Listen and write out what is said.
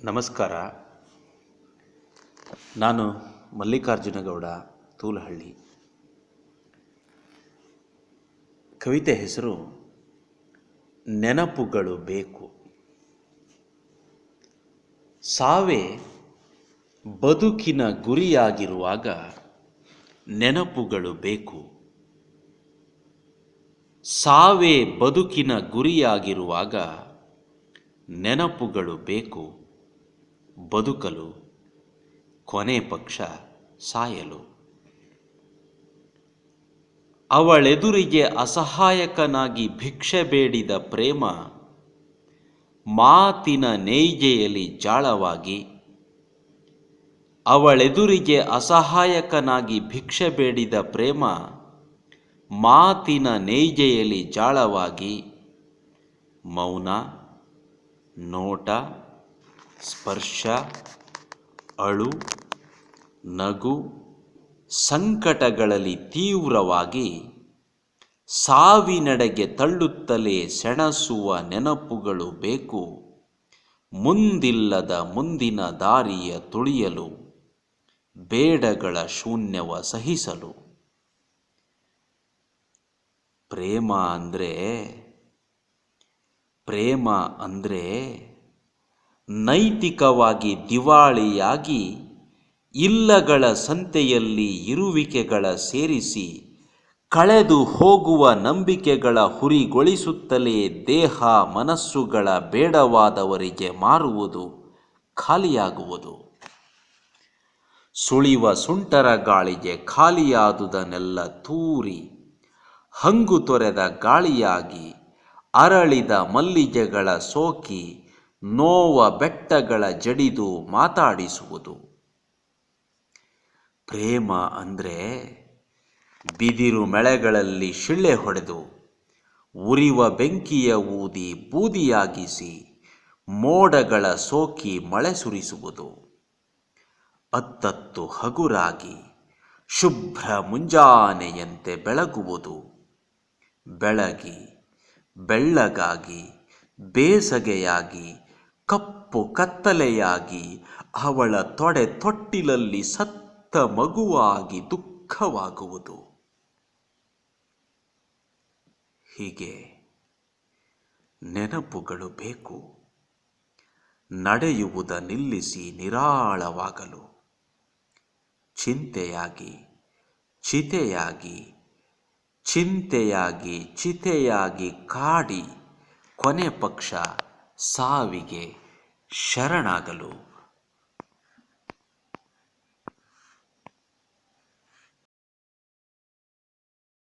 ನಮಸ್ಕಾರ. ನಾನು ಮಲ್ಲಿಕಾರ್ಜುನ ಗೌಡ ತೂಲಹಳ್ಳಿ. ಕವಿತೆ ಹೆಸರು ನೆನಪುಗಳು ಬೇಕು. ಸಾವೇ ಬದುಕಿನ ಗುರಿಯಾಗಿರುವಾಗ ನೆನಪುಗಳು ಬೇಕು. ಸಾವೇ ಬದುಕಿನ ಗುರಿಯಾಗಿರುವಾಗ ನೆನಪುಗಳು ಬೇಕು. ಬದುಕಲು, ಕೊನೆ ಪಕ್ಷ ಸಾಯಲು. ಅವಳೆದುರಿಗೆ ಅಸಹಾಯಕನಾಗಿ ಭಿಕ್ಷೆ ಬೇಡಿದ ಪ್ರೇಮ ಮಾತಿನ ನೇಯ್ಗೆಯಲ್ಲಿ ಜಾಳವಾಗಿ. ಅವಳೆದುರಿಗೆ ಅಸಹಾಯಕನಾಗಿ ಭಿಕ್ಷೆ ಬೇಡಿದ ಪ್ರೇಮ ಮಾತಿನ ನೇಯ್ಗೆಯಲ್ಲಿ ಜಾಳವಾಗಿ. ಮೌನ, ನೋಟ, ಸ್ಪರ್ಶ, ಅಳು, ನಗು, ಸಂಕಟಗಳಲ್ಲಿ ತೀವ್ರವಾಗಿ ಸಾವಿನೆಡೆಗೆ ತಳ್ಳುತ್ತಲೇ ಸೆಣಸುವ ನೆನಪುಗಳು ಬೇಕು. ಮುಂದಿಲ್ಲದ ಮುಂದಿನ ದಾರಿಯ ತುಳಿಯಲು, ಬೇಡಗಳ ಶೂನ್ಯವ ಸಹಿಸಲು. ಪ್ರೇಮ ಅಂದ್ರೆ ನೈತಿಕವಾಗಿ ದಿವಾಳಿಯಾಗಿ ಇಲ್ಲಗಳ ಸಂತೆಯಲ್ಲಿ ಇರುವಿಕೆಗಳ ಸೇರಿಸಿ ಕಳೆದು ಹೋಗುವ ನಂಬಿಕೆಗಳ ಹುರಿಗೊಳಿಸುತ್ತಲೇ ದೇಹ ಮನಸ್ಸುಗಳ ಬೇಡವಾದವರಿಗೆ ಮಾರುವುದು, ಖಾಲಿಯಾಗುವುದು. ಸುಳಿವ ಸುಂಟರ ಗಾಳಿಗೆ ಖಾಲಿಯಾದುದನ್ನೆಲ್ಲ ತೂರಿ ಹಂಗು ತೊರೆದ ಗಾಳಿಯಾಗಿ ಅರಳಿದ ಮಲ್ಲಿಗೆಗಳ ಸೋಕಿ ನೋವ ಬೆಟ್ಟಗಳ ಜಡಿದು ಮಾತಾಡಿಸುವುದು. ಪ್ರೇಮ ಅಂದ್ರೆ ಬಿದಿರು ಮೆಳೆಗಳಲ್ಲಿ ಶಿಳ್ಳೆ ಹೊಡೆದು ಉರಿವ ಬೆಂಕಿಯ ಊದಿ ಬೂದಿಯಾಗಿಸಿ ಮೋಡಗಳ ಸೋಕಿ ಮಳೆ ಸುರಿಸುವುದು. ಅತ್ತತ್ತು ಹಗುರಾಗಿ ಶುಭ್ರ ಮುಂಜಾನೆಯಂತೆ ಬೆಳಗುವುದು. ಬೆಳಗಿ ಬೆಳ್ಳಗಾಗಿ ಬೇಸಗೆಯಾಗಿ ಕಪ್ಪು ಕತ್ತಲೆಯಾಗಿ ಅವಳ ತೊಡೆ ತೊಟ್ಟಿಲಲ್ಲಿ ಸತ್ತ ಮಗುವಾಗಿ ದುಃಖವಾಗುವುದು. ಹೀಗೆ ನೆನಪುಗಳು ಬೇಕು. ನಡೆಯುವುದ ನಿಲ್ಲಿಸಿ ನಿರಾಳವಾಗಲು. ಚಿಂತೆಯಾಗಿ ಚಿತೆಯಾಗಿ ಚಿಂತೆಯಾಗಿ ಚಿತೆಯಾಗಿ ಕಾಡಿ ಕೊನೆ ಪಕ್ಷ ಸಾವಿಗೆ ಶರಣಾಗಲು.